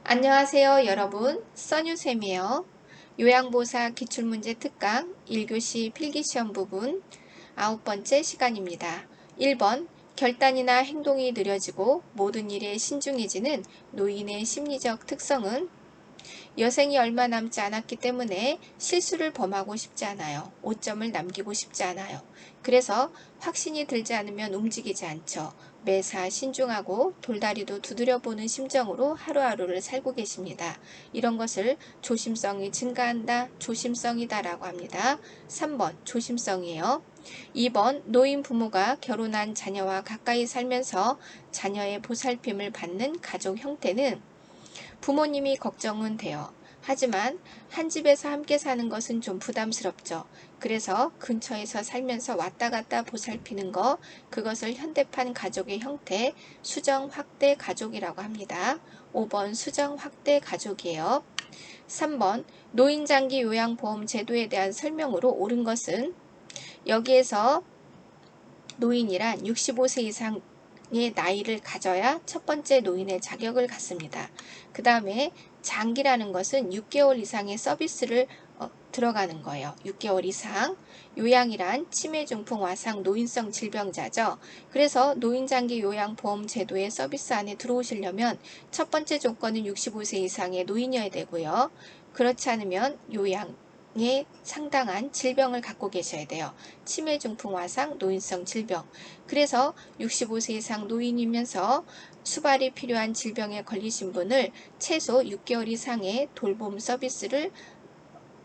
안녕하세요 여러분, 써뉴쌤이에요. 요양보사 기출문제 특강 1교시 필기시험 부분 9번째 시간입니다. 1번 결단이나 행동이 느려지고 모든 일에 신중해지는 노인의 심리적 특성은 여생이 얼마 남지 않았기 때문에 실수를 범하고 싶지 않아요. 오점을 남기고 싶지 않아요. 그래서 확신이 들지 않으면 움직이지 않죠. 매사 신중하고 돌다리도 두드려보는 심정으로 하루하루를 살고 계십니다. 이런 것을 조심성이 증가한다, 조심성이다 라고 합니다. 3번 조심성이에요. 2번 노인 부모가 결혼한 자녀와 가까이 살면서 자녀의 보살핌을 받는 가족 형태는 부모님이 걱정은 돼요. 하지만 한 집에서 함께 사는 것은 좀 부담스럽죠. 그래서 근처에서 살면서 왔다 갔다 보살피는 거, 그것을 현대판 가족의 형태, 수정 확대 가족이라고 합니다. 5번 수정 확대 가족이에요. 3번 노인장기 요양보험 제도에 대한 설명으로 옳은 것은 여기에서 노인이란 65세 이상의 나이를 가져야 첫 번째 노인의 자격을 갖습니다. 그 다음에 장기라는 것은 6개월 이상의 서비스를 들어가는 거예요. 6개월 이상. 요양이란 치매, 중풍, 와상, 노인성 질병자죠. 그래서 노인장기 요양보험 제도의 서비스 안에 들어오시려면 첫 번째 조건은 65세 이상의 노인이어야 되고요. 그렇지 않으면 요양에 상당한 질병을 갖고 계셔야 돼요. 치매, 중풍, 와상, 노인성 질병. 그래서 65세 이상 노인이면서 수발이 필요한 질병에 걸리신 분을 최소 6개월 이상의 돌봄 서비스를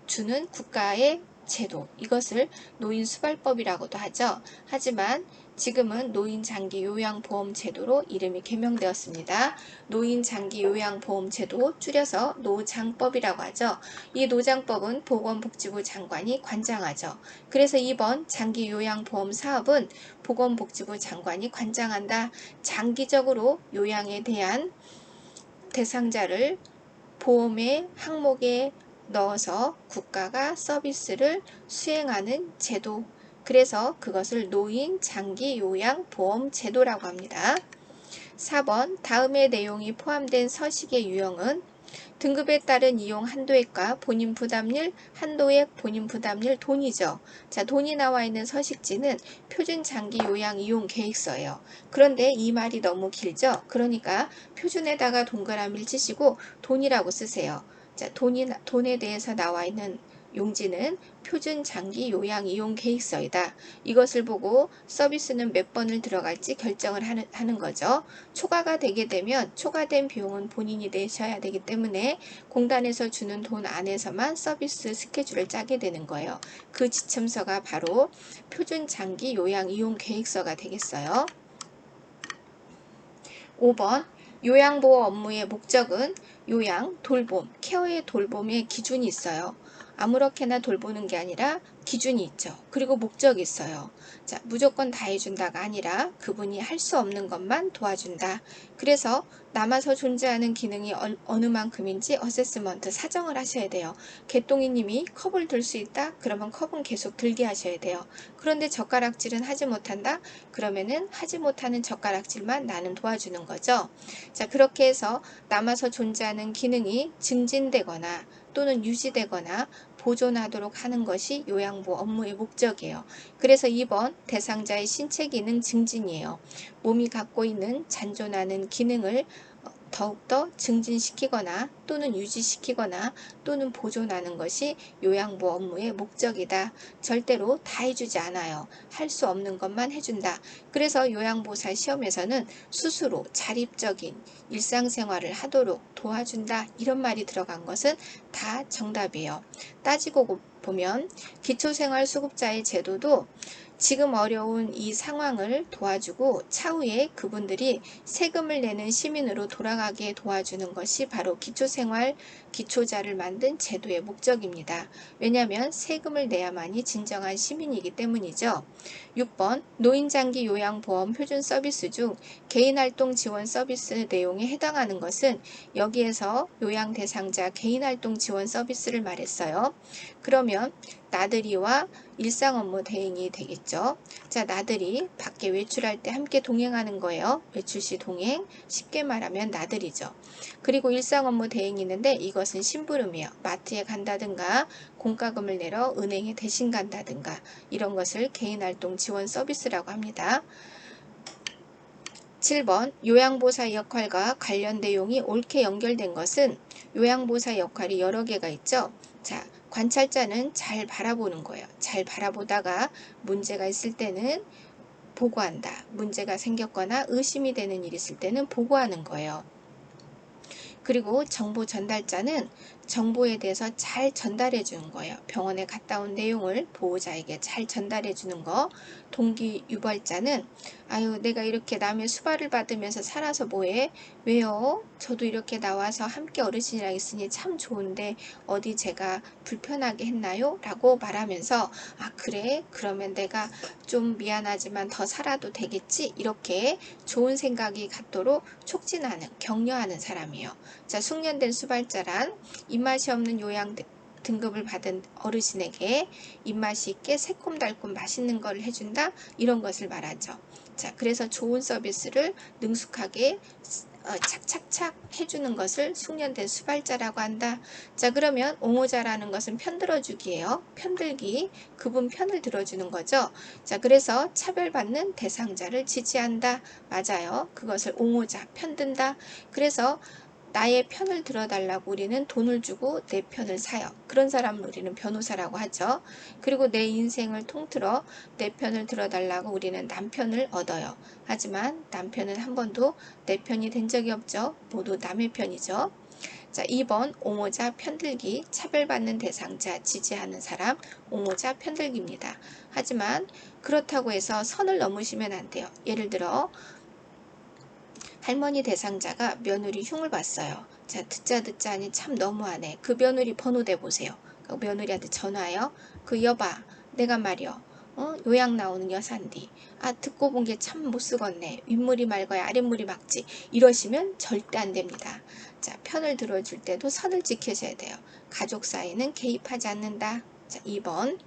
주는 국가의 제도, 이것을 노인수발법이라고도 하죠. 하지만 지금은 노인장기요양보험 제도로 이름이 개명되었습니다. 노인장기요양보험 제도 줄여서 노장법이라고 하죠. 이 노장법은 보건복지부 장관이 관장하죠. 그래서 이번 장기요양보험 사업은 보건복지부 장관이 관장한다. 장기적으로 요양에 대한 대상자를 보험의 항목에 넣어서 국가가 서비스를 수행하는 제도, 그래서 그것을 노인 장기 요양 보험 제도라고 합니다. 4번 다음의 내용이 포함된 서식의 유형은 등급에 따른 이용 한도액과 본인 부담률, 한도액, 본인 부담률, 돈이죠. 자, 돈이 나와 있는 서식지는 표준 장기 요양 이용 계획서예요. 그런데 이 말이 너무 길죠? 그러니까 표준에다가 동그라미를 치시고 돈이라고 쓰세요. 자, 돈에 대해서 나와 있는 용지는 표준 장기 요양 이용 계획서이다. 이것을 보고 서비스는 몇 번을 들어갈지 결정을 하는 거죠. 초과가 되게 되면 초과된 비용은 본인이 내셔야 되기 때문에 공단에서 주는 돈 안에서만 서비스 스케줄을 짜게 되는 거예요. 그 지침서가 바로 표준 장기 요양 이용 계획서가 되겠어요. 5번 요양보호 업무의 목적은 요양, 돌봄, 케어의 돌봄의 기준이 있어요. 아무렇게나 돌보는 게 아니라 기준이 있죠. 그리고 목적이 있어요. 자, 무조건 다 해준다가 아니라 그분이 할 수 없는 것만 도와준다. 그래서 남아서 존재하는 기능이 어느 만큼인지 어세스먼트 사정을 하셔야 돼요. 개똥이님이 컵을 들 수 있다? 그러면 컵은 계속 들게 하셔야 돼요. 그런데 젓가락질은 하지 못한다? 그러면은 하지 못하는 젓가락질만 나는 도와주는 거죠. 자, 그렇게 해서 남아서 존재하는 기능이 증진되거나 또는 유지되거나 보존하도록 하는 것이 요양보 업무의 목적이에요. 그래서 2번 대상자의 신체 기능 증진이에요. 몸이 갖고 있는 잔존하는 기능을 더욱더 증진시키거나 또는 유지시키거나 또는 보존하는 것이 요양보 업무의 목적이다. 절대로 다 해주지 않아요. 할 수 없는 것만 해준다. 그래서 요양보사 시험에서는 스스로 자립적인 일상생활을 하도록 도와준다. 이런 말이 들어간 것은 다 정답이에요. 따지고 보면 기초생활수급자의 제도도 지금 어려운 이 상황을 도와주고 차후에 그분들이 세금을 내는 시민으로 돌아가게 도와주는 것이 바로 기초생활 기초자를 만든 제도의 목적입니다. 왜냐하면 세금을 내야만이 진정한 시민이기 때문이죠. 6번 노인장기 요양보험 표준 서비스 중 개인활동 지원 서비스 내용에 해당하는 것은 여기에서 요양 대상자 개인활동 지원 서비스를 말했어요. 그러면 나들이와 일상 업무 대행이 되겠죠. 자, 나들이 밖에 외출할 때 함께 동행하는 거예요. 외출 시 동행, 쉽게 말하면 나들이죠. 그리고 일상 업무 대행이 있는데 이것은 심부름이에요. 마트에 간다든가 공과금을 내러 은행에 대신 간다든가 이런 것을 개인활동 지원 서비스라고 합니다. 7번 요양보사 역할과 관련 내용이 옳게 연결된 것은 요양보사 역할이 여러 개가 있죠. 자, 관찰자는 잘 바라보는 거예요. 잘 바라보다가 문제가 있을 때는 보고한다. 문제가 생겼거나 의심이 되는 일이 있을 때는 보고하는 거예요. 그리고 정보 전달자는 정보에 대해서 잘 전달해 주는 거예요. 병원에 갔다 온 내용을 보호자에게 잘 전달해 주는 거. 동기 유발자는 아유 내가 이렇게 남의 수발을 받으면서 살아서 뭐해? 왜요? 저도 이렇게 나와서 함께 어르신이랑 있으니 참 좋은데 어디 제가 불편하게 했나요? 라고 말하면서 아 그래? 그러면 내가 좀 미안하지만 더 살아도 되겠지? 이렇게 좋은 생각이 갖도록 촉진하는 격려하는 사람이에요. 자, 숙련된 수발자란 입맛이 없는 요양 등급을 받은 어르신에게 입맛이 있게 새콤달콤 맛있는 걸 해준다 이런 것을 말하죠. 자, 그래서 좋은 서비스를 능숙하게 착착착 해주는 것을 숙련된 수발자라고 한다. 자, 그러면 옹호자라는 것은 편들어주기예요. 편들기, 그분 편을 들어주는 거죠. 자, 그래서 차별받는 대상자를 지지한다. 맞아요. 그것을 옹호자, 편든다. 그래서 나의 편을 들어달라고 우리는 돈을 주고 내 편을 사요. 그런 사람을 우리는 변호사라고 하죠. 그리고 내 인생을 통틀어 내 편을 들어달라고 우리는 남편을 얻어요. 하지만 남편은 한 번도 내 편이 된 적이 없죠. 모두 남의 편이죠. 자, 2번 옹호자 편들기, 차별받는 대상자 지지하는 사람, 옹호자 편들기입니다. 하지만 그렇다고 해서 선을 넘으시면 안 돼요. 예를 들어 할머니 대상자가 며느리 흉을 봤어요. 자, 듣자 하니 참 너무하네. 그 며느리 번호 대보세요. 그 며느리한테 전화해요. 그 여봐, 내가 말이요. 요양 나오는 여산디. 아, 듣고 본 게 참 못쓰겄네. 윗물이 맑아야 아랫물이 맑지. 이러시면 절대 안 됩니다. 자, 편을 들어줄 때도 선을 지켜줘야 돼요. 가족 사이는 개입하지 않는다. 자, 2번.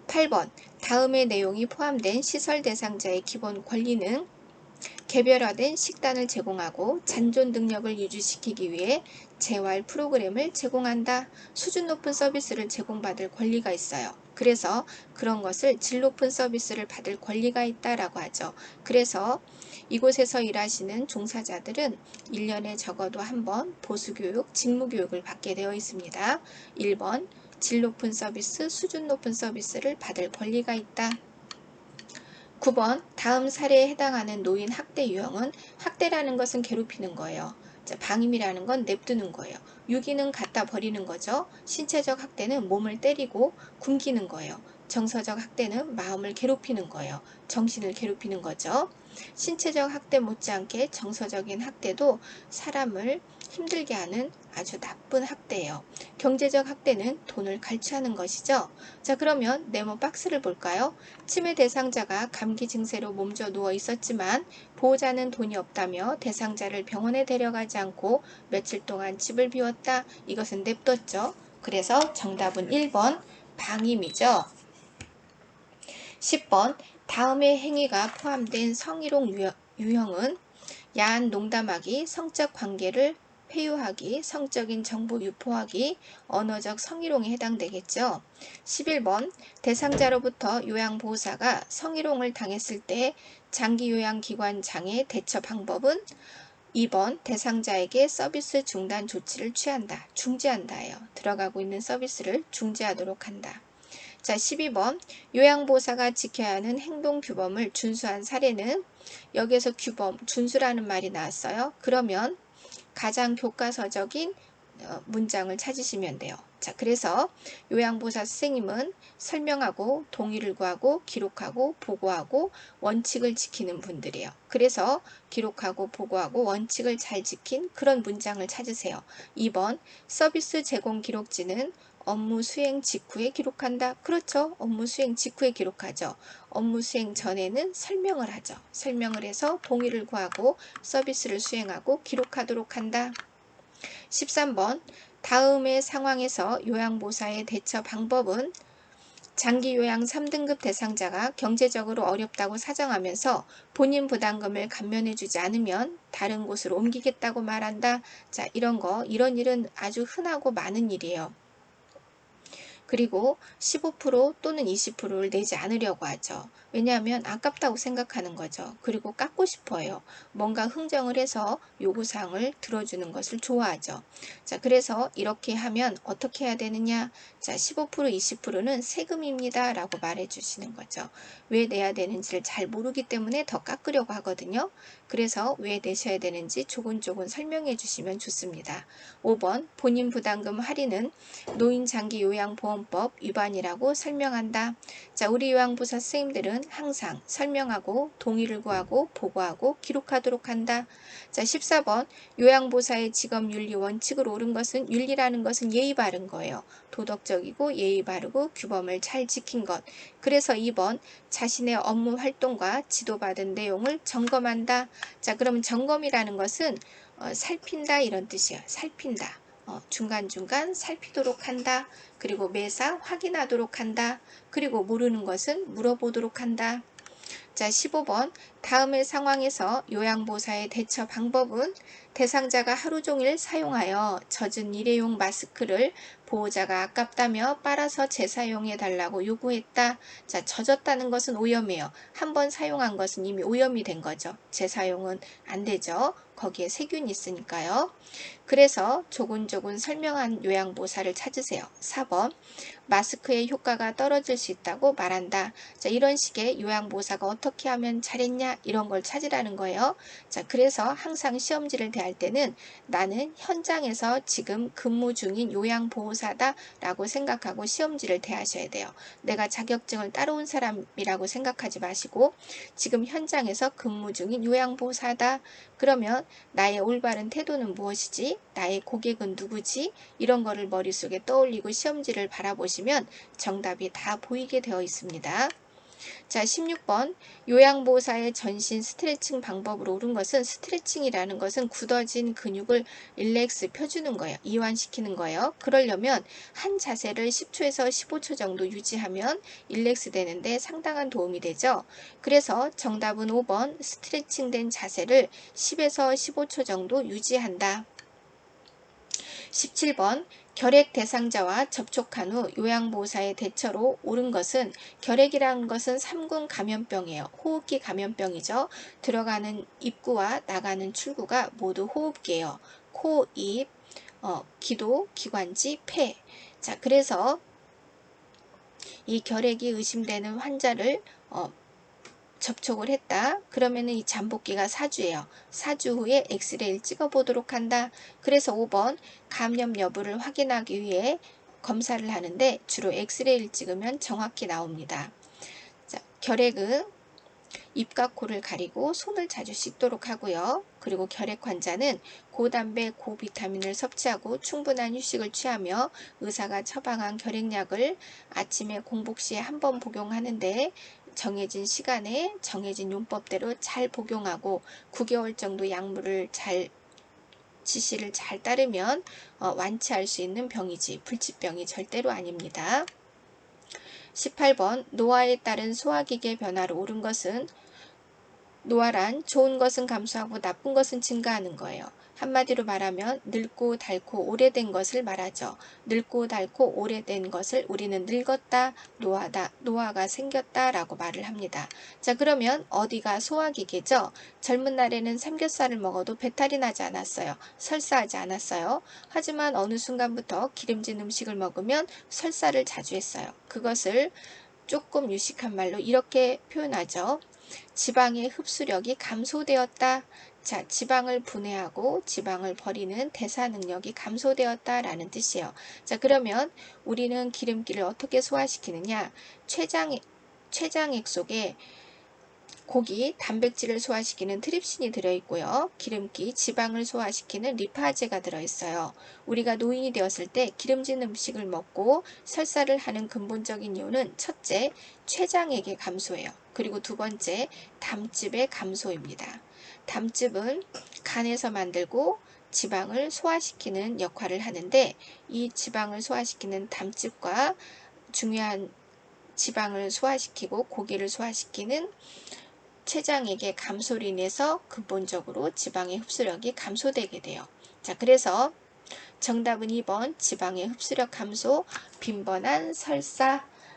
8번. 다음의 내용이 포함된 시설 대상자의 기본 권리는 개별화된 식단을 제공하고 잔존 능력을 유지시키기 위해 재활 프로그램을 제공한다. 수준 높은 서비스를 제공받을 권리가 있어요. 그래서 그런 것을 질 높은 서비스를 받을 권리가 있다라고 하죠. 그래서 이곳에서 일하시는 종사자들은 1년에 적어도 한 번 보수교육, 직무교육을 받게 되어 있습니다. 1번 질 높은 서비스, 수준 높은 서비스를 받을 권리가 있다. 9번 다음 사례에 해당하는 노인 학대 유형은 학대라는 것은 괴롭히는 거예요. 자, 방임이라는 건 냅두는 거예요. 유기는 갖다 버리는 거죠. 신체적 학대는 몸을 때리고 굶기는 거예요. 정서적 학대는 마음을 괴롭히는 거예요. 정신을 괴롭히는 거죠. 신체적 학대 못지않게 정서적인 학대도 사람을 힘들게 하는 아주 나쁜 학대예요. 경제적 학대는 돈을 갈취하는 것이죠. 자, 그러면 네모 박스를 볼까요? 치매 대상자가 감기 증세로 몸져 누워 있었지만 보호자는 돈이 없다며 대상자를 병원에 데려가지 않고 며칠 동안 집을 비웠다. 이것은 냅뒀죠. 그래서 정답은 1번 방임이죠. 10번 다음의 행위가 포함된 성희롱 유형은 야한 농담하기, 성적 관계를 회유하기, 성적인 정보 유포하기, 언어적 성희롱에 해당되겠죠. 11번 대상자로부터 요양보호사가 성희롱을 당했을 때 장기요양기관장의 대처 방법은 2번 대상자에게 서비스 중단 조치를 취한다. 중지한다예요. 들어가고 있는 서비스를 중지하도록 한다. 자, 12번 요양보호사가 지켜야 하는 행동규범을 준수한 사례는 여기에서 규범, 준수라는 말이 나왔어요. 그러면 가장 교과서적인 문장을 찾으시면 돼요. 자, 그래서 요양보호사 선생님은 설명하고 동의를 구하고 기록하고 보고하고 원칙을 지키는 분들이에요. 그래서 기록하고 보고하고 원칙을 잘 지킨 그런 문장을 찾으세요. 2번 서비스 제공 기록지는 업무 수행 직후에 기록한다. 그렇죠. 업무 수행 직후에 기록하죠. 업무 수행 전에는 설명을 하죠. 설명을 해서 동의를 구하고 서비스를 수행하고 기록하도록 한다. 13번 다음의 상황에서 요양보호사의 대처 방법은 장기 요양 3등급 대상자가 경제적으로 어렵다고 사정하면서 본인 부담금을 감면해주지 않으면 다른 곳으로 옮기겠다고 말한다. 자, 이런 일은 아주 흔하고 많은 일이에요. 그리고 15% 또는 20%를 내지 않으려고 하죠. 왜냐하면 아깝다고 생각하는 거죠. 그리고 깎고 싶어요. 뭔가 흥정을 해서 요구사항을 들어주는 것을 좋아하죠. 자, 그래서 이렇게 하면 어떻게 해야 되느냐? 자, 15% 20%는 세금입니다 라고 말해 주시는 거죠. 왜 내야 되는지를 잘 모르기 때문에 더 깎으려고 하거든요. 그래서 왜 내셔야 되는지 조곤조곤 설명해 주시면 좋습니다. 5번 본인 부담금 할인은 노인장기요양보험법 위반이라고 설명한다. 자, 우리 요양보사 선생님들은 항상 설명하고 동의를 구하고 보고하고 기록하도록 한다. 자, 14번 요양보사의 직업윤리 원칙으로 옳은 것은 윤리라는 것은 예의 바른 거예요. 도덕적이고 예의 바르고 규범을 잘 지킨 것. 그래서 2번 자신의 업무 활동과 지도받은 내용을 점검한다. 자, 그러면 점검이라는 것은 살핀다 이런 뜻이에요. 살핀다. 중간중간 살피도록 한다. 그리고 매사 확인하도록 한다. 그리고 모르는 것은 물어보도록 한다. 자, 15번 다음의 상황에서 요양보사의 대처 방법은 대상자가 하루 종일 사용하여 젖은 일회용 마스크를 보호자가 아깝다며 빨아서 재사용해 달라고 요구했다. 자, 젖었다는 것은 오염이에요. 한번 사용한 것은 이미 오염이 된 거죠. 재사용은 안 되죠. 거기에 세균이 있으니까요. 그래서 조곤조곤 설명한 요양보사를 찾으세요. 4번 마스크의 효과가 떨어질 수 있다고 말한다. 자, 이런 식의 요양보호사가 어떻게 하면 잘했냐 이런 걸 찾으라는 거예요. 자, 그래서 항상 시험지를 대할 때는 나는 현장에서 지금 근무 중인 요양보호사다 라고 생각하고 시험지를 대하셔야 돼요. 내가 자격증을 따라온 사람이라고 생각하지 마시고 지금 현장에서 근무 중인 요양보호사다. 그러면 나의 올바른 태도는 무엇이지? 나의 고객은 누구지? 이런 거를 머릿속에 떠올리고 시험지를 바라보시면 정답이 다 보이게 되어 있습니다. 자, 16번 요양보호사의 전신 스트레칭 방법으로 옳은 것은 스트레칭이라는 것은 굳어진 근육을 릴렉스 펴주는 거예요. 이완시키는 거예요. 그러려면 한 자세를 10초에서 15초 정도 유지하면 릴렉스 되는데 상당한 도움이 되죠. 그래서 정답은 5번 스트레칭 된 자세를 10에서 15초 정도 유지한다. 17번 결핵 대상자와 접촉한 후 요양보호사의 대처로 옳은 것은 결핵이라는 것은 3군 감염병이에요. 호흡기 감염병이죠. 들어가는 입구와 나가는 출구가 모두 호흡기예요. 코, 입, 기도, 기관지, 폐. 자, 그래서 이 결핵이 의심되는 환자를 접촉을 했다. 그러면은 이 잠복기가 4주예요. 4주 후에 엑스레이를 찍어보도록 한다. 그래서 5번 감염 여부를 확인하기 위해 검사를 하는데 주로 엑스레이를 찍으면 정확히 나옵니다. 자, 결핵은 입과 코를 가리고 손을 자주 씻도록 하고요. 그리고 결핵 환자는 고단백, 고비타민을 섭취하고 충분한 휴식을 취하며 의사가 처방한 결핵약을 아침에 공복 시에 한 번 복용하는데 정해진 시간에 정해진 용법대로 잘 복용하고 9개월 정도 약물을 지시를 잘 따르면 완치할 수 있는 병이지 불치병이 절대로 아닙니다. 18번 노화에 따른 소화기계 변화로 옳은 것은 노화란 좋은 것은 감소하고 나쁜 것은 증가하는 거예요. 한마디로 말하면 늙고 닳고 오래된 것을 말하죠. 늙고 닳고 오래된 것을 우리는 늙었다, 노화다, 노화가 생겼다 라고 말을 합니다. 자, 그러면 어디가 소화기계죠? 젊은 날에는 삼겹살을 먹어도 배탈이 나지 않았어요. 설사하지 않았어요. 하지만 어느 순간부터 기름진 음식을 먹으면 설사를 자주 했어요. 그것을 조금 유식한 말로 이렇게 표현하죠. 지방의 흡수력이 감소되었다. 자, 지방을 분해하고 지방을 버리는 대사 능력이 감소되었다라는 뜻이에요. 자, 그러면 우리는 기름기를 어떻게 소화시키느냐? 췌장액 속에 고기, 단백질을 소화시키는 트립신이 들어있고요. 기름기, 지방을 소화시키는 리파제가 들어있어요. 우리가 노인이 되었을 때 기름진 음식을 먹고 설사를 하는 근본적인 이유는 첫째, 췌장액의 감소예요. 그리고 두 번째, 담즙의 감소입니다. 담즙은 간에서 만들고 지방을 소화시키는 역할을 하는데 이 지방을 소화시키는 담즙과 중요한 지방을 소화시키고 고기를 소화시키는 췌장액의 감소로 인해서 근본적으로 지방의 흡수력이 감소되게 돼요. 자, 그래서 정답은 2번 지방의 흡수력 감소, 빈번한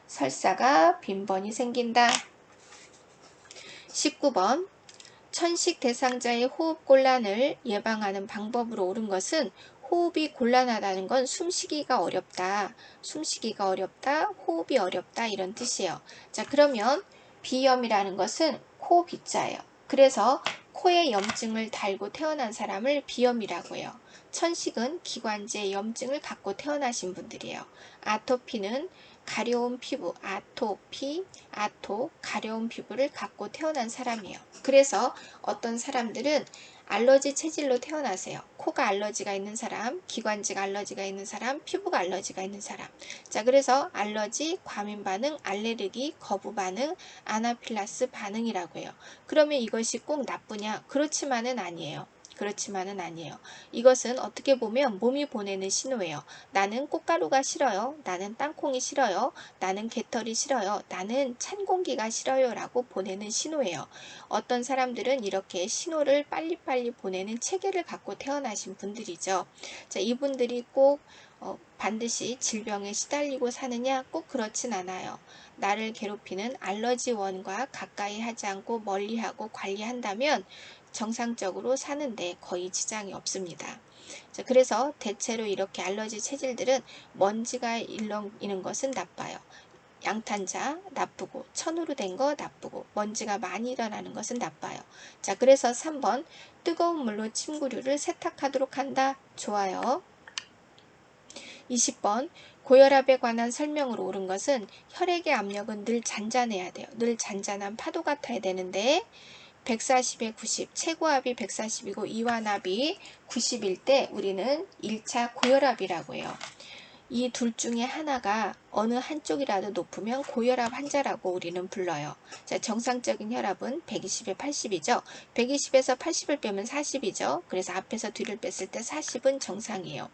설사가 빈번히 생긴다. 19번 천식 대상자의 호흡 곤란을 예방하는 방법으로 옳은 것은 호흡이 곤란하다는 건 숨쉬기가 어렵다, 호흡이 어렵다 이런 뜻이에요. 자, 그러면 비염이라는 것은 코 비자예요. 그래서 코에 염증을 달고 태어난 사람을 비염이라고 해요. 천식은 기관지에 염증을 갖고 태어나신 분들이에요. 아토피는 가려운 피부, 가려운 피부를 갖고 태어난 사람이에요. 그래서 어떤 사람들은 알러지 체질로 태어나세요. 코가 알러지가 있는 사람, 기관지가 알러지가 있는 사람, 피부가 알러지가 있는 사람. 자, 그래서 알러지, 과민 반응, 알레르기, 거부 반응, 아나필라스 반응이라고 해요. 그러면 이것이 꼭 나쁘냐? 그렇지만은 아니에요. 이것은 어떻게 보면 몸이 보내는 신호예요. 나는 꽃가루가 싫어요. 나는 땅콩이 싫어요. 나는 개털이 싫어요. 나는 찬 공기가 싫어요. 라고 보내는 신호예요. 어떤 사람들은 이렇게 신호를 빨리빨리 보내는 체계를 갖고 태어나신 분들이죠. 자, 이분들이 꼭 반드시 질병에 시달리고 사느냐? 꼭 그렇진 않아요. 나를 괴롭히는 알러지원과 가까이 하지 않고 멀리하고 관리한다면 정상적으로 사는데 거의 지장이 없습니다. 자, 그래서 대체로 이렇게 알러지 체질들은 먼지가 일렁이는 것은 나빠요. 양탄자 나쁘고 천으로 된 거 나쁘고 먼지가 많이 일어나는 것은 나빠요. 자, 그래서 3번 뜨거운 물로 침구류를 세탁하도록 한다. 좋아요. 20번 고혈압에 관한 설명으로 옳은 것은 혈액의 압력은 늘 잔잔해야 돼요. 늘 잔잔한 파도 같아야 되는데 140에 90, 최고압이 140이고 이완압이 90일 때 우리는 1차 고혈압이라고 해요. 이 둘 중에 하나가 어느 한쪽이라도 높으면 고혈압 환자라고 우리는 불러요. 자, 정상적인 혈압은 120에 80이죠. 120에서 80을 빼면 40이죠. 그래서 앞에서 뒤를 뺐을 때 40은 정상이에요.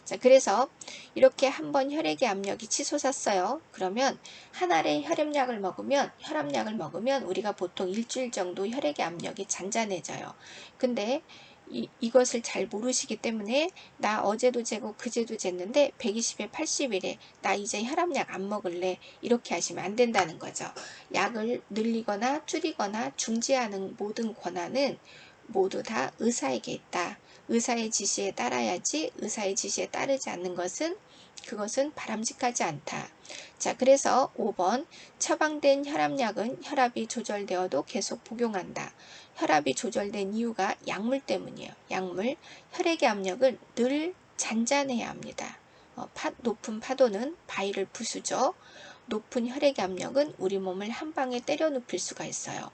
자, 그래서 이렇게 한번 혈액의 압력이 치솟았어요. 그러면 한 알의 혈압약을 먹으면 우리가 보통 일주일 정도 혈액의 압력이 잔잔해져요. 근데 이것을 잘 모르시기 때문에 나 어제도 재고 그제도 쟀는데 120에 80이래. 나 이제 혈압약 안 먹을래. 이렇게 하시면 안 된다는 거죠. 약을 늘리거나 줄이거나 중지하는 모든 권한은 모두 다 의사에게 있다. 의사의 지시에 따라야지 의사의 지시에 따르지 않는 것은 그것은 바람직하지 않다. 자, 그래서 5번 처방된 혈압약은 혈압이 조절되어도 계속 복용한다. 혈압이 조절된 이유가 약물 때문이에요. 약물, 혈액의 압력은 늘 잔잔해야 합니다. 높은 파도는 바위를 부수죠. 높은 혈액의 압력은 우리 몸을 한 방에 때려 눕힐 수가 있어요.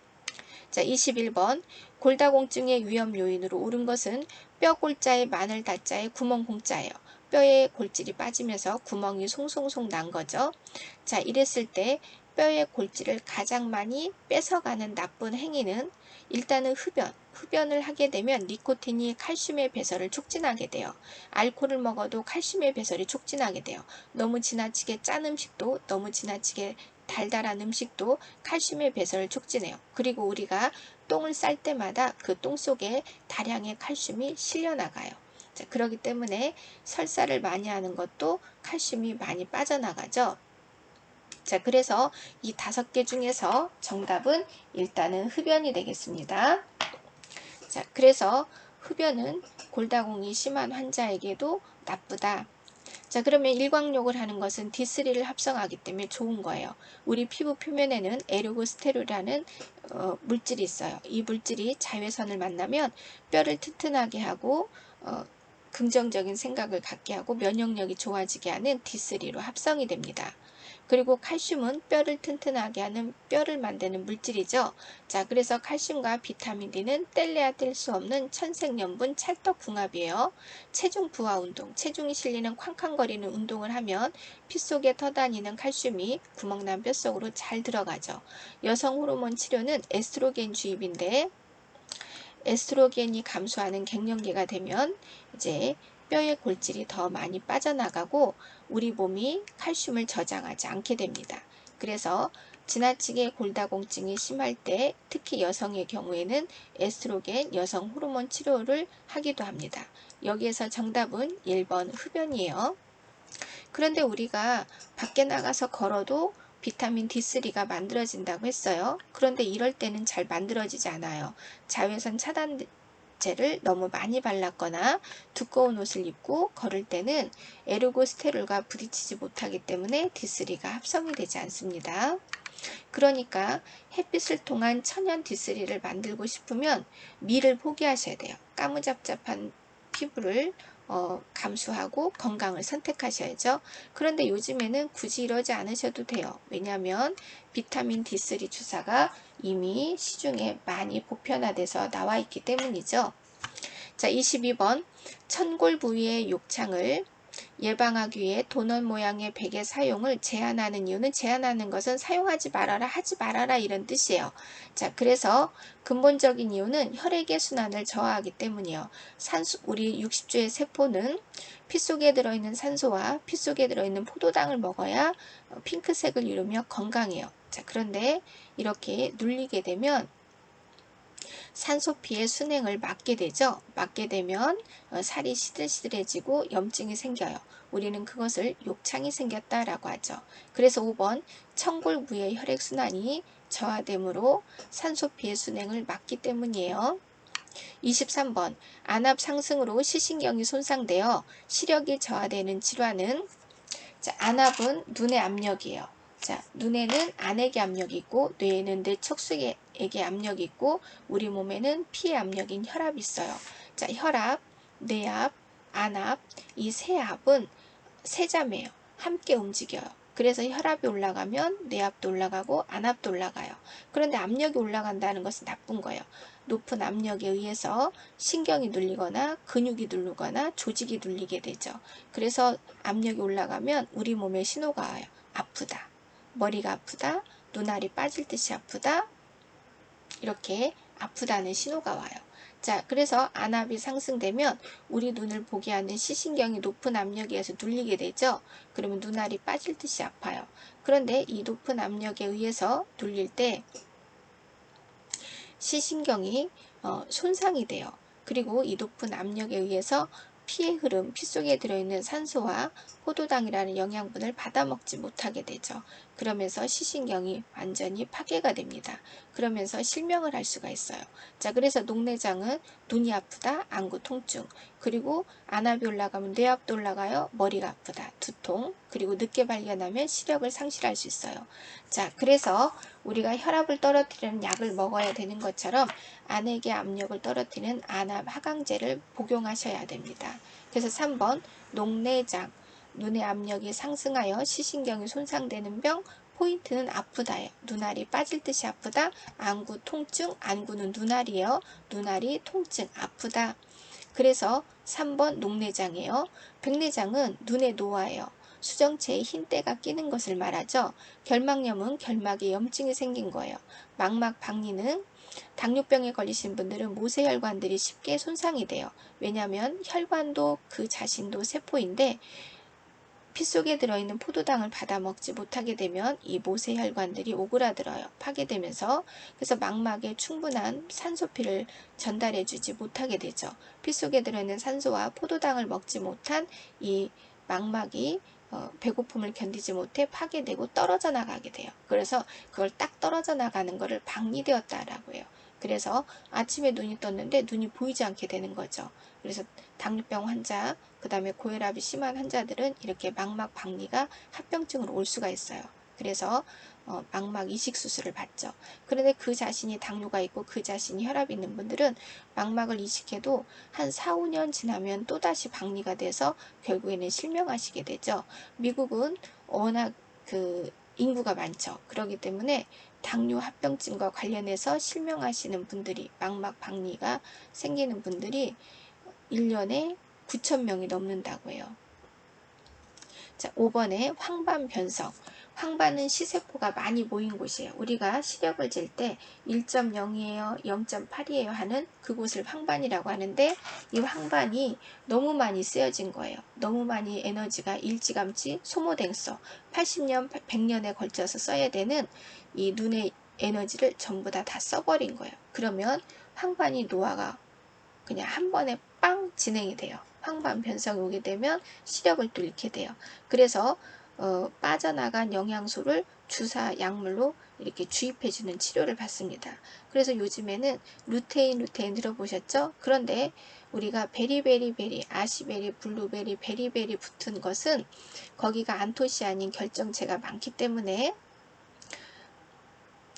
자, 21번 골다공증의 위험 요인으로 옳은 것은 뼈 골자에 마늘 다자에 구멍 공자예요. 뼈에 골질이 빠지면서 구멍이 송송송 난 거죠. 자, 이랬을 때 뼈의 골질을 가장 많이 뺏어가는 나쁜 행위는 일단은 흡연을 하게 되면 니코틴이 칼슘의 배설을 촉진하게 돼요. 알코올을 먹어도 칼슘의 배설이 촉진하게 돼요. 너무 지나치게 짠 음식도 너무 지나치게 달달한 음식도 칼슘의 배설을 촉진해요. 그리고 우리가 똥을 쌀 때마다 그 똥 속에 다량의 칼슘이 실려나가요. 자, 그렇기 때문에 설사를 많이 하는 것도 칼슘이 많이 빠져나가죠. 자, 그래서 이 5개 중에서 정답은 일단은 흡연이 되겠습니다. 자, 그래서 흡연은 골다공이 심한 환자에게도 나쁘다. 자, 그러면 일광욕을 하는 것은 D3를 합성하기 때문에 좋은 거예요. 우리 피부 표면에는 에르고스테롤이라는 물질이 있어요. 이 물질이 자외선을 만나면 뼈를 튼튼하게 하고 긍정적인 생각을 갖게 하고 면역력이 좋아지게 하는 D3로 합성이 됩니다. 그리고 칼슘은 뼈를 튼튼하게 하는 뼈를 만드는 물질이죠. 자, 그래서 칼슘과 비타민 D는 뗄래야 뗄 수 없는 천생연분 찰떡궁합이에요. 체중 부하 운동, 체중이 실리는 쾅쾅거리는 운동을 하면 피 속에 터다니는 칼슘이 구멍난 뼈 속으로 잘 들어가죠. 여성 호르몬 치료는 에스트로겐 주입인데 에스트로겐이 감소하는 갱년기가 되면 이제 뼈의 골질이 더 많이 빠져나가고 우리 몸이 칼슘을 저장하지 않게 됩니다. 그래서 지나치게 골다공증이 심할 때 특히 여성의 경우에는 에스트로겐 여성 호르몬 치료를 하기도 합니다. 여기에서 정답은 1번 흡연이에요. 그런데 우리가 밖에 나가서 걸어도 비타민 D3가 만들어진다고 했어요. 그런데 이럴 때는 잘 만들어지지 않아요. 자외선 차단제를 너무 많이 발랐거나 두꺼운 옷을 입고 걸을 때는 에르고스테롤과 부딪히지 못하기 때문에 D3가 합성이 되지 않습니다. 그러니까 햇빛을 통한 천연 D3를 만들고 싶으면 미를 포기하셔야 돼요. 까무잡잡한 피부를 감수하고 건강을 선택하셔야죠. 그런데 요즘에는 굳이 이러지 않으셔도 돼요. 왜냐하면 비타민 D3 주사가 이미 시중에 많이 보편화돼서 나와 있기 때문이죠. 자, 22번 천골 부위의 욕창을 예방하기 위해 도넛 모양의 베개 사용을 제한하는 이유는, 제한하는 것은 사용하지 말아라, 하지 말아라 이런 뜻이에요. 자, 그래서 근본적인 이유는 혈액의 순환을 저하하기 때문이에요. 우리 60주의 세포는 피 속에 들어있는 산소와 피 속에 들어있는 포도당을 먹어야 핑크색을 이루며 건강해요. 자, 그런데 이렇게 눌리게 되면 산소피의 순행을 막게 되죠. 막게 되면 살이 시들시들해지고 염증이 생겨요. 우리는 그것을 욕창이 생겼다라고 하죠. 그래서 5번 천골 부의 혈액순환이 저하되므로 산소피의 순행을 막기 때문이에요. 23번 안압 상승으로 시신경이 손상되어 시력이 저하되는 질환은, 자, 안압은 눈의 압력이에요. 자, 눈에는 안액의 압력이 있고 뇌에는 뇌척수액의 압력이 있고 우리 몸에는 피의 압력인 혈압이 있어요. 자, 혈압, 뇌압, 안압, 이 세 압은 세자매예요. 함께 움직여요. 그래서 혈압이 올라가면 뇌압도 올라가고 안압도 올라가요. 그런데 압력이 올라간다는 것은 나쁜 거예요. 높은 압력에 의해서 신경이 눌리거나 근육이 누르거나 조직이 눌리게 되죠. 그래서 압력이 올라가면 우리 몸에 신호가 와요. 아프다, 머리가 아프다, 눈알이 빠질 듯이 아프다, 이렇게 아프다는 신호가 와요. 자, 그래서 안압이 상승되면 우리 눈을 보게 하는 시신경이 높은 압력에 의해서 눌리게 되죠. 그러면 눈알이 빠질 듯이 아파요. 그런데 이 높은 압력에 의해서 눌릴 때 시신경이 손상이 돼요. 그리고 이 높은 압력에 의해서 피의 흐름, 피 속에 들어있는 산소와 포도당이라는 영양분을 받아먹지 못하게 되죠. 그러면서 시신경이 완전히 파괴가 됩니다. 그러면서 실명을 할 수가 있어요. 자, 그래서 녹내장은 눈이 아프다, 안구 통증, 그리고 안압이 올라가면 뇌압도 올라가요, 머리가 아프다, 두통, 그리고 늦게 발견하면 시력을 상실할 수 있어요. 자, 그래서 우리가 혈압을 떨어뜨리는 약을 먹어야 되는 것처럼 안액의 압력을 떨어뜨리는 안압 하강제를 복용하셔야 됩니다. 그래서 3번 녹내장, 눈의 압력이 상승하여 시신경이 손상되는 병, 포인트는 아프다예요. 눈알이 빠질 듯이 아프다. 안구 통증, 안구는 눈알이에요. 눈알이 통증, 아프다. 그래서 3번 녹내장이에요. 백내장은 눈의 노화예요. 수정체에 흰 때가 끼는 것을 말하죠. 결막염은 결막에 염증이 생긴 거예요. 망막 박리는 당뇨병에 걸리신 분들은 모세혈관들이 쉽게 손상이 돼요. 왜냐하면 혈관도 그 자신도 세포인데 피 속에 들어있는 포도당을 받아먹지 못하게 되면 이 모세혈관들이 오그라들어요. 파괴되면서. 그래서 망막에 충분한 산소피를 전달해주지 못하게 되죠. 피 속에 들어있는 산소와 포도당을 먹지 못한 이 망막이 배고픔을 견디지 못해 파괴되고 떨어져 나가게 돼요. 그래서 그걸 딱 떨어져 나가는 것을 박리되었다라고 해요. 그래서 아침에 눈이 떴는데 눈이 보이지 않게 되는 거죠. 그래서 당뇨병 환자, 그 다음에 고혈압이 심한 환자들은 이렇게 망막 박리가 합병증으로 올 수가 있어요. 그래서 망막 이식 수술을 받죠. 그런데 그 자신이 당뇨가 있고 그 자신이 혈압이 있는 분들은 망막을 이식해도 한 4, 5년 지나면 또다시 박리가 돼서 결국에는 실명하시게 되죠. 미국은 워낙 인구가 많죠. 그렇기 때문에 당뇨 합병증과 관련해서 실명하시는 분들이, 망막 박리가 생기는 분들이 1년에 9,000명이 넘는다고 해요. 자, 5번에 황반 변성. 황반은 시세포가 많이 모인 곳이에요. 우리가 시력을 잴 때 1.0이에요, 0.8이에요 하는 그곳을 황반이라고 하는데, 이 황반이 너무 많이 쓰여진 거예요. 너무 많이 에너지가 일찌감치 소모돼서 80년, 100년에 걸쳐서 써야 되는 이 눈의 에너지를 전부 다 써버린 거예요. 그러면 황반이 노화가 그냥 한 번에 빵 진행이 돼요. 황반 변성이 오게 되면 시력을 또 잃게 돼요. 그래서 빠져나간 영양소를 주사 약물로 이렇게 주입해주는 치료를 받습니다. 그래서 요즘에는 루테인 들어보셨죠? 그런데 우리가 베리베리, 아시베리, 블루베리, 베리베리 붙은 것은 거기가 안토시아닌 결정체가 많기 때문에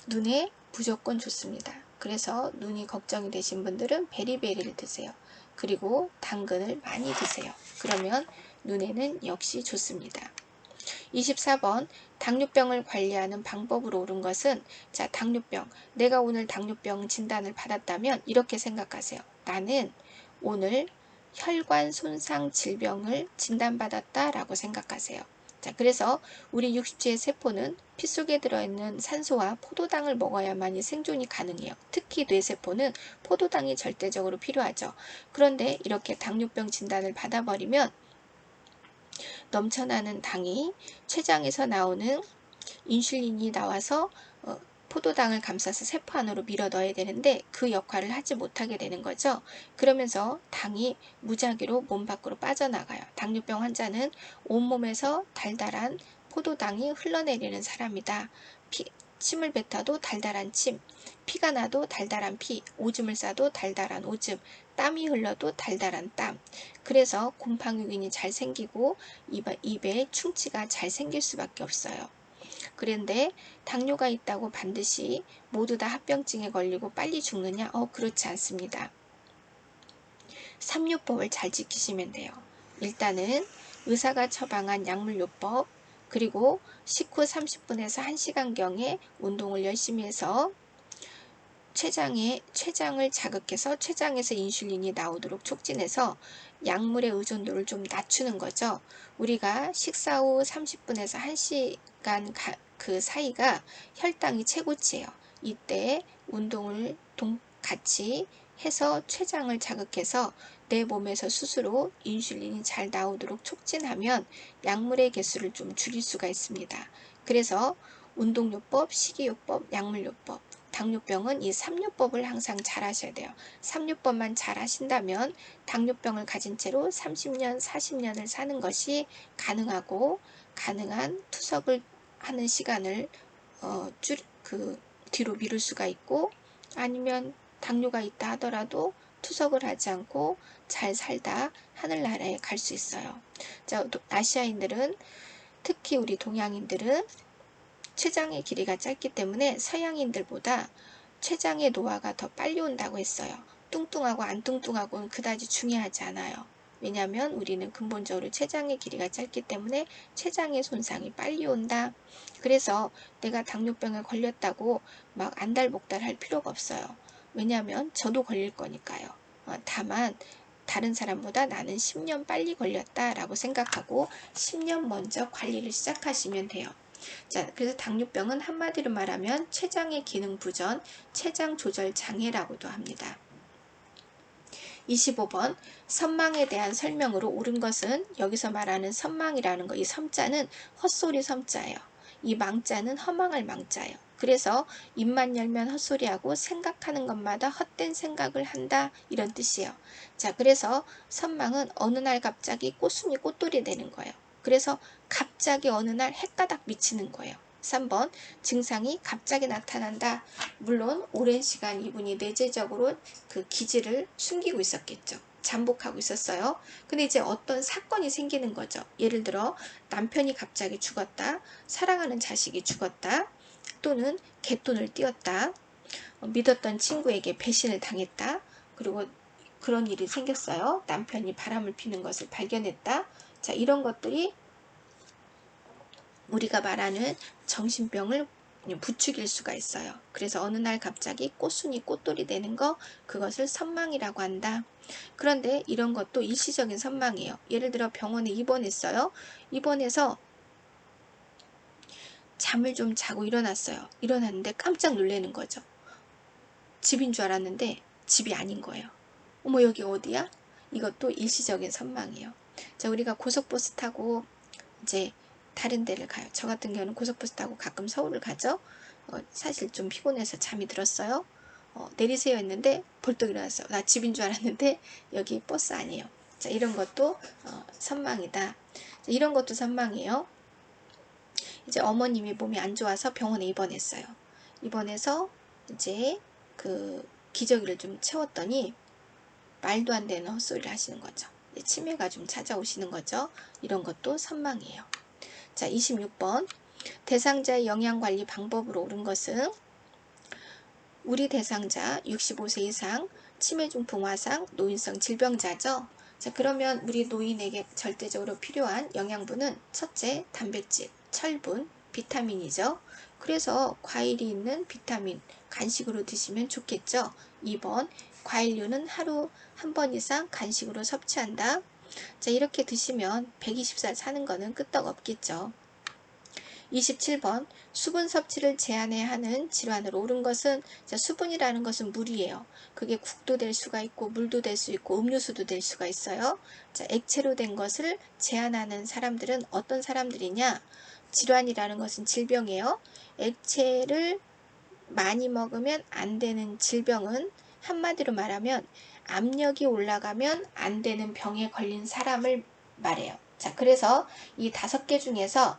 눈에 무조건 좋습니다. 그래서 눈이 걱정이 되신 분들은 베리베리를 드세요. 그리고 당근을 많이 드세요. 그러면 눈에는 역시 좋습니다. 24번 당뇨병을 관리하는 방법으로 옳은 것은, 자, 당뇨병. 내가 오늘 당뇨병 진단을 받았다면 이렇게 생각하세요. 나는 오늘 혈관 손상 질병을 진단받았다라고 생각하세요. 자, 그래서 우리 60주의 세포는 피 속에 들어있는 산소와 포도당을 먹어야만이 생존이 가능해요. 특히 뇌세포는 포도당이 절대적으로 필요하죠. 그런데 이렇게 당뇨병 진단을 받아버리면 넘쳐나는 당이 췌장에서 나오는 인슐린이 나와서 포도당을 감싸서 세포 안으로 밀어 넣어야 되는데 그 역할을 하지 못하게 되는 거죠. 그러면서 당이 무작위로 몸 밖으로 빠져나가요. 당뇨병 환자는 온몸에서 달달한 포도당이 흘러내리는 사람이다. 침을 뱉어도 달달한 침, 피가 나도 달달한 피, 오줌을 싸도 달달한 오줌, 땀이 흘러도 달달한 땀. 그래서 곰팡이균이 잘 생기고 입에 충치가 잘 생길 수밖에 없어요. 그런데 당뇨가 있다고 반드시 모두 다 합병증에 걸리고 빨리 죽느냐? 그렇지 않습니다. 3요법을 잘 지키시면 돼요. 일단은 의사가 처방한 약물요법, 그리고 식후 30분에서 1시간경에 운동을 열심히 해서 췌장을 자극해서 췌장에서 인슐린이 나오도록 촉진해서 약물의 의존도를 좀 낮추는 거죠. 우리가 식사 후 30분에서 1시간 그 사이가 혈당이 최고치예요. 이때 운동을 같이 해서 췌장을 자극해서 내 몸에서 스스로 인슐린이 잘 나오도록 촉진하면 약물의 개수를 좀 줄일 수가 있습니다. 그래서 운동요법, 식이요법, 약물요법, 당뇨병은 이 3요법을 항상 잘 하셔야 돼요. 3요법만 잘 하신다면 당뇨병을 가진 채로 30년, 40년을 사는 것이 가능하고, 가능한 투석을 하는 시간을 뒤로 미룰 수가 있고, 아니면 당뇨가 있다 하더라도 투석을 하지 않고 잘 살다 하늘나라에 갈 수 있어요. 자, 아시아인들은, 특히 우리 동양인들은 췌장의 길이가 짧기 때문에 서양인들보다 췌장의 노화가 더 빨리 온다고 했어요. 뚱뚱하고 안 뚱뚱하고는 그다지 중요하지 않아요. 왜냐하면 우리는 근본적으로 췌장의 길이가 짧기 때문에 췌장의 손상이 빨리 온다. 그래서 내가 당뇨병에 걸렸다고 막 안달복달 할 필요가 없어요. 왜냐하면 저도 걸릴 거니까요. 다만 다른 사람보다 나는 10년 빨리 걸렸다라고 생각하고 10년 먼저 관리를 시작하시면 돼요. 자, 그래서 당뇨병은 한마디로 말하면 췌장의 기능 부전, 췌장 조절 장애라고도 합니다. 25번 선망에 대한 설명으로 옳은 것은, 여기서 말하는 선망이라는 거, 이 섬자는 헛소리 섬자예요. 이 망자는 허망할 망자예요. 그래서 입만 열면 헛소리하고 생각하는 것마다 헛된 생각을 한다, 이런 뜻이에요. 자, 그래서 선망은 어느 날 갑자기 꽃순이 꽃돌이 되는 거예요. 그래서 갑자기 어느 날 해가닥 미치는 거예요. 3번 증상이 갑자기 나타난다. 물론 오랜 시간 이분이 내재적으로 그 기질을 숨기고 있었겠죠. 잠복하고 있었어요. 근데 이제 어떤 사건이 생기는 거죠. 예를 들어 남편이 갑자기 죽었다, 사랑하는 자식이 죽었다, 또는 갯돈을 띄었다, 믿었던 친구에게 배신을 당했다, 그리고 그런 일이 생겼어요. 남편이 바람을 피는 것을 발견했다. 자, 이런 것들이 우리가 말하는 정신병을 부추길 수가 있어요. 그래서 어느 날 갑자기 꽃순이 꽃돌이 되는 거, 그것을 선망이라고 한다. 그런데 이런 것도 일시적인 선망이에요. 예를 들어 병원에 입원했어요. 입원해서 잠을 좀 자고 일어났어요. 일어났는데 깜짝 놀라는 거죠. 집인 줄 알았는데 집이 아닌 거예요. 어머, 여기 어디야? 이것도 일시적인 선망이에요. 자, 우리가 고속버스 타고 이제 다른 데를 가요. 저 같은 경우는 고속버스 타고 가끔 서울을 가죠. 사실 좀 피곤해서 잠이 들었어요. 내리세요 했는데 벌떡 일어났어요. 나 집인 줄 알았는데 여기 버스 아니에요. 자, 이런 것도 선망이다. 자, 이런 것도 선망이에요. 이제 어머님이 몸이 안 좋아서 병원에 입원했어요. 입원해서 이제 그 기저귀를 좀 채웠더니 말도 안 되는 헛소리를 하시는 거죠. 치매가 좀 찾아오시는 거죠. 이런 것도 선망이에요. 자, 26번. 대상자의 영양관리 방법으로 옳은 것은 우리 대상자 65세 이상, 치매 중풍 화상, 노인성 질병자죠. 자, 그러면 우리 노인에게 절대적으로 필요한 영양분은 첫째, 단백질, 철분, 비타민이죠. 그래서 과일이 있는 비타민, 간식으로 드시면 좋겠죠. 2번, 과일류는 하루 한 번 이상 간식으로 섭취한다. 자, 이렇게 드시면 120살 사는 거는 끄떡없겠죠. 27번, 수분 섭취를 제한해야 하는 질환으로 옳은 것은, 자, 수분이라는 것은 물이에요. 그게 국도 될 수가 있고 물도 될 수 있고 음료수도 될 수가 있어요. 자, 액체로 된 것을 제한하는 사람들은 어떤 사람들이냐? 질환이라는 것은 질병이에요. 액체를 많이 먹으면 안 되는 질병은 한마디로 말하면 압력이 올라가면 안 되는 병에 걸린 사람을 말해요. 자, 그래서 이 5개 중에서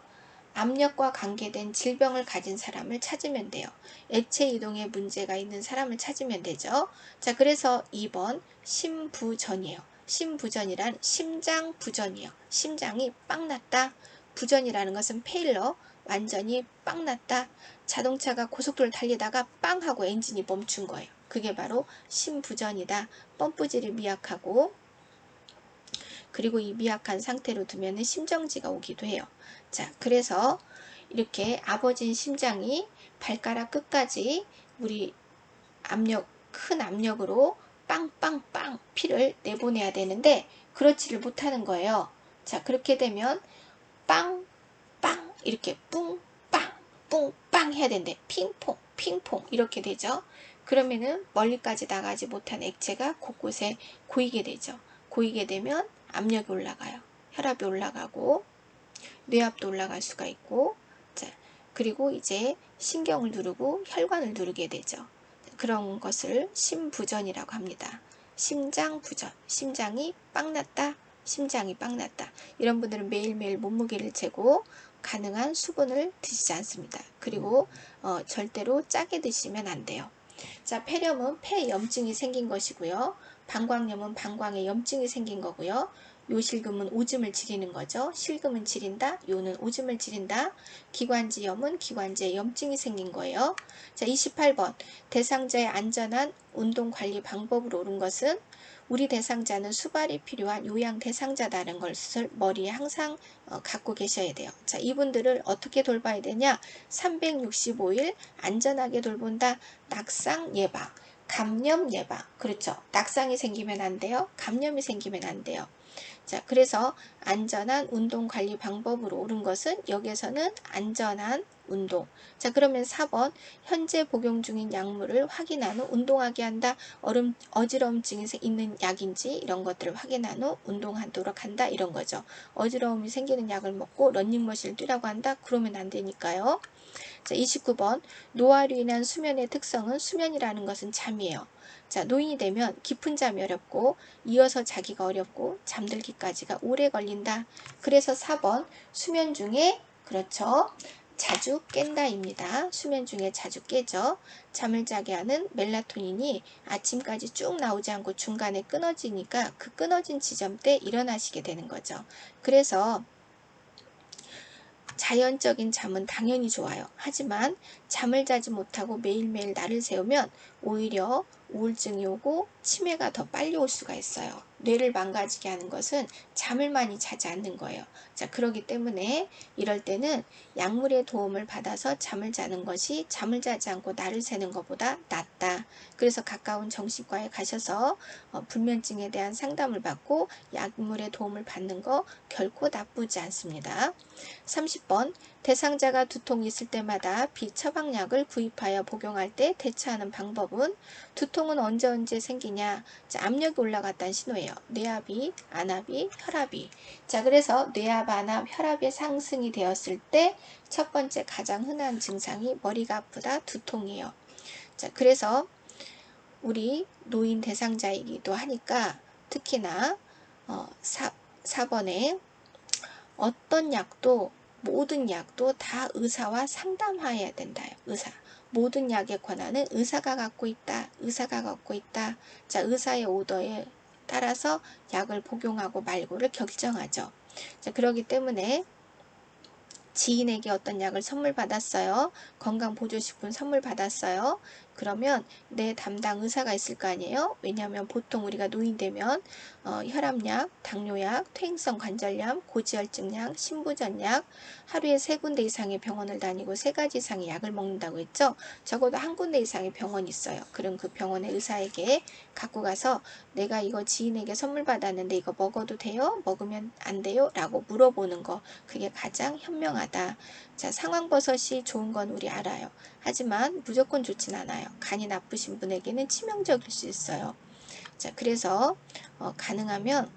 압력과 관계된 질병을 가진 사람을 찾으면 돼요. 액체 이동에 문제가 있는 사람을 찾으면 되죠. 자, 그래서 2번 심부전이에요. 심부전이란 심장 부전이에요. 심장이 빵 났다. 부전이라는 것은 페일러, 완전히 빵 났다. 자동차가 고속도로를 달리다가 빵 하고 엔진이 멈춘 거예요. 그게 바로 심부전이다. 펌프질이 미약하고, 그리고 이 미약한 상태로 두면 심정지가 오기도 해요. 자, 그래서 이렇게 아버진 심장이 발가락 끝까지 우리 큰 압력으로 빵빵빵 피를 내보내야 되는데 그렇지를 못하는 거예요. 자, 그렇게 되면 빵, 빵 이렇게 뿡빵, 뿡빵 해야 되는데 핑퐁, 핑퐁 이렇게 되죠. 그러면은 멀리까지 나가지 못한 액체가 곳곳에 고이게 되죠. 고이게 되면 압력이 올라가요. 혈압이 올라가고 뇌압도 올라갈 수가 있고, 자, 그리고 이제 신경을 누르고 혈관을 누르게 되죠. 그런 것을 심부전이라고 합니다. 심장부전, 심장이 빵났다, 심장이 빵났다. 이런 분들은 매일매일 몸무게를 재고 가능한 수분을 드시지 않습니다. 그리고 절대로 짜게 드시면 안 돼요. 자, 폐렴은 폐에 염증이 생긴 것이고요. 방광염은 방광에 염증이 생긴 거고요. 요실금은 오줌을 지리는 거죠. 실금은 지린다, 요는 오줌을 지린다. 기관지염은 기관지에 염증이 생긴 거예요. 자, 28번. 대상자의 안전한 운동관리 방법으로 옳은 것은 우리 대상자는 수발이 필요한 요양 대상자다는 것을 머리에 항상 갖고 계셔야 돼요. 자, 이분들을 어떻게 돌봐야 되냐? 365일 안전하게 돌본다. 낙상 예방, 감염 예방. 그렇죠. 낙상이 생기면 안 돼요. 감염이 생기면 안 돼요. 자, 그래서 안전한 운동 관리 방법으로 옳은 것은 여기에서는 안전한 운동. 자, 그러면 4번 현재 복용 중인 약물을 확인한 후 운동하게 한다. 어지러움증이 있는 약인지 이런 것들을 확인한 후 운동하도록 한다. 이런 거죠. 어지러움이 생기는 약을 먹고 러닝머신을 뛰라고 한다. 그러면 안 되니까요. 자, 29번 노화로 인한 수면의 특성은 수면이라는 것은 잠이에요. 자, 노인이 되면 깊은 잠이 어렵고 이어서 자기가 어렵고 잠들기까지가 오래 걸린다. 그래서 4번 수면 중에 그렇죠. 자주 깬다입니다. 수면 중에 자주 깨죠. 잠을 자게 하는 멜라토닌이 아침까지 쭉 나오지 않고 중간에 끊어지니까 그 끊어진 지점때 일어나시게 되는 거죠. 그래서 자연적인 잠은 당연히 좋아요. 하지만 잠을 자지 못하고 매일매일 날을 새우면 오히려 우울증이 오고 치매가 더 빨리 올 수가 있어요. 뇌를 망가지게 하는 것은 잠을 많이 자지 않는 거예요. 자, 그렇기 때문에 이럴 때는 약물의 도움을 받아서 잠을 자는 것이 잠을 자지 않고 날을 새는 것보다 낫다. 그래서 가까운 정신과에 가셔서 불면증에 대한 상담을 받고 약물의 도움을 받는 거 결코 나쁘지 않습니다. 30번 대상자가 두통이 있을 때마다 비처방약을 구입하여 복용할 때 대처하는 방법은 두통은 언제 생기냐? 자, 압력이 올라갔다는 신호예요. 뇌압이, 안압이, 혈압이. 자, 그래서 뇌압, 안압, 혈압이 상승이 되었을 때 첫 번째 가장 흔한 증상이 머리가 아프다, 두통이에요. 자, 그래서 우리 노인 대상자이기도 하니까 특히나 4번에 어떤 약도 모든 약도 다 의사와 상담해야 된다요. 의사. 모든 약의 권한은 의사가 갖고 있다. 의사가 갖고 있다. 자, 의사의 오더에 따라서 약을 복용하고 말고를 결정하죠. 자, 그렇기 때문에 지인에게 어떤 약을 선물 받았어요. 건강보조식품 선물 받았어요. 그러면 내 담당 의사가 있을 거 아니에요. 왜냐하면 보통 우리가 노인 되면 혈압약, 당뇨약, 퇴행성 관절염, 고지혈증약, 신부전약, 하루에 3군데 이상의 병원을 다니고 3가지 이상의 약을 먹는다고 했죠. 적어도 1군데 이상의 병원이 있어요. 그럼 그 병원의 의사에게 갖고 가서 내가 이거 지인에게 선물 받았는데 이거 먹어도 돼요? 먹으면 안 돼요? 라고 물어보는 거. 그게 가장 현명하다. 자, 상황버섯이 좋은 건 우리 알아요. 하지만 무조건 좋진 않아요. 간이 나쁘신 분에게는 치명적일 수 있어요. 자, 그래서 가능하면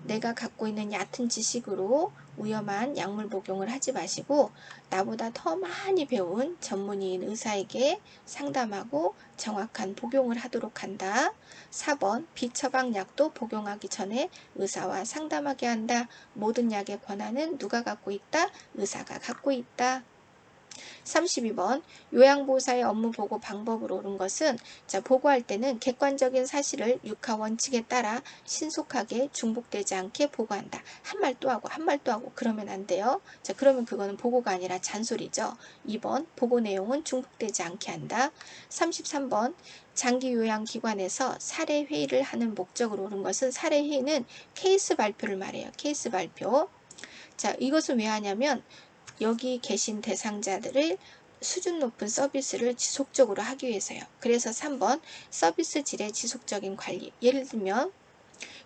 내가 갖고 있는 얕은 지식으로 위험한 약물 복용을 하지 마시고 나보다 더 많이 배운 전문의인 의사에게 상담하고 정확한 복용을 하도록 한다. 4번 비처방약도 복용하기 전에 의사와 상담하게 한다. 모든 약의 권한은 누가 갖고 있다? 의사가 갖고 있다. 32번 요양보호사의 업무 보고 방법으로 옳은 것은 자, 보고할 때는 객관적인 사실을 육하 원칙에 따라 신속하게 중복되지 않게 보고한다. 한 말 또 하고 한 말 또 하고 그러면 안 돼요. 자, 그러면 그거는 보고가 아니라 잔소리죠. 2번 보고 내용은 중복되지 않게 한다. 33번 장기 요양기관에서 사례 회의를 하는 목적으로 옳은 것은 사례 회의는 케이스 발표를 말해요. 케이스 발표. 자, 이것은 왜 하냐면 여기 계신 대상자들을 수준 높은 서비스를 지속적으로 하기 위해서요. 그래서 3번 서비스 질의 지속적인 관리. 예를 들면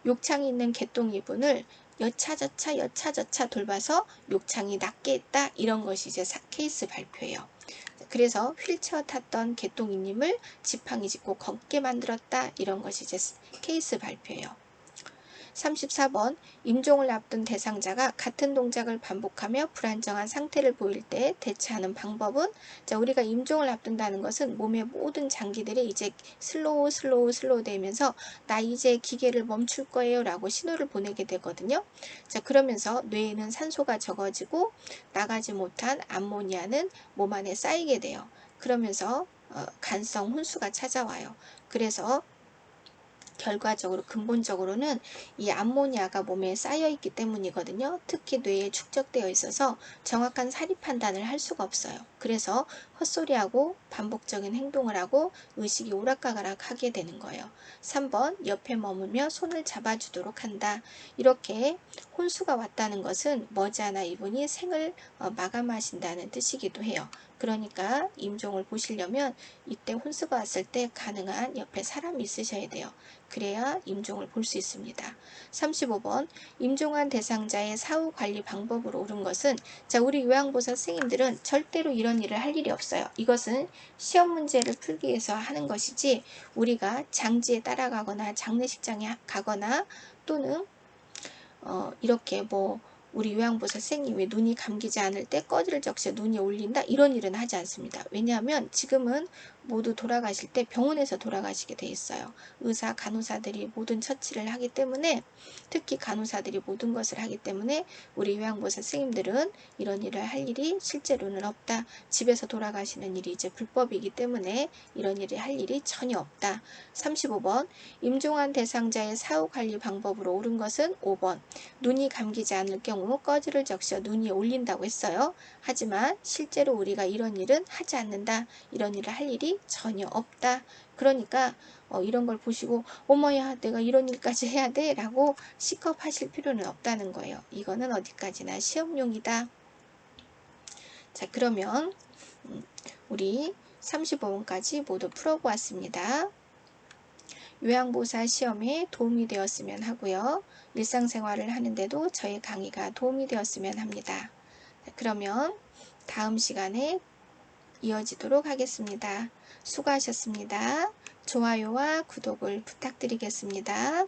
욕창이 있는 개똥 이분을 여차저차 돌봐서 욕창이 낫게 했다. 이런 것이 이제 케이스 발표예요. 그래서 휠체어 탔던 개똥이님을 지팡이 짚고 걷게 만들었다. 이런 것이 이제 케이스 발표예요. 34번 임종을 앞둔 대상자가 같은 동작을 반복하며 불안정한 상태를 보일 때 대처하는 방법은 자, 우리가 임종을 앞둔다는 것은 몸의 모든 장기들이 이제 슬로우 되면서 나 이제 기계를 멈출 거예요 라고 신호를 보내게 되거든요. 자, 그러면서 뇌에는 산소가 적어지고 나가지 못한 암모니아는 몸 안에 쌓이게 돼요. 그러면서 간성 혼수가 찾아와요. 그래서 결과적으로 근본적으로는 이 암모니아가 몸에 쌓여 있기 때문이거든요. 특히 뇌에 축적되어 있어서 정확한 사리 판단을 할 수가 없어요. 그래서 헛소리하고 반복적인 행동을 하고 의식이 오락가락 하게 되는 거예요. 3번 옆에 머물며 손을 잡아주도록 한다. 이렇게 혼수가 왔다는 것은 머지않아 이분이 생을 마감하신다는 뜻이기도 해요. 그러니까 임종을 보시려면 이때 혼수가 왔을 때 가능한 옆에 사람이 있으셔야 돼요. 그래야 임종을 볼 수 있습니다. 35번 임종한 대상자의 사후 관리 방법으로 옳은 것은 자, 우리 요양보호사 선생님들은 절대로 이런 일을 할 일이 없어요. 이것은 시험 문제를 풀기 위해서 하는 것이지 우리가 장지에 따라가거나 장례식장에 가거나 또는 이렇게 우리 요양보호사 선생님이 눈이 감기지 않을 때 꺼지를 적셔 눈이 올린다 이런 일은 하지 않습니다. 왜냐하면 지금은 모두 돌아가실 때 병원에서 돌아가시게 돼 있어요. 의사, 간호사들이 모든 처치를 하기 때문에 특히 간호사들이 모든 것을 하기 때문에 우리 요양보호사 선생님들은 이런 일을 할 일이 실제로는 없다. 집에서 돌아가시는 일이 이제 불법이기 때문에 이런 일을 할 일이 전혀 없다. 35번 임종한 대상자의 사후 관리 방법으로 옳은 것은 5번 눈이 감기지 않을 경우 꺼지를 적셔 눈이 올린다고 했어요. 하지만 실제로 우리가 이런 일은 하지 않는다. 이런 일을 할 일이 전혀 없다. 그러니까 이런 걸 보시고 어머야 내가 이런 일까지 해야 돼 라고 시겁하실 필요는 없다는 거예요. 이거는 어디까지나 시험용이다. 자, 그러면 우리 35번까지 모두 풀어보았습니다. 요양보사 시험에 도움이 되었으면 하고요. 일상생활을 하는데도 저희 강의가 도움이 되었으면 합니다. 자, 그러면 다음 시간에 이어지도록 하겠습니다. 수고하셨습니다. 좋아요와 구독을 부탁드리겠습니다.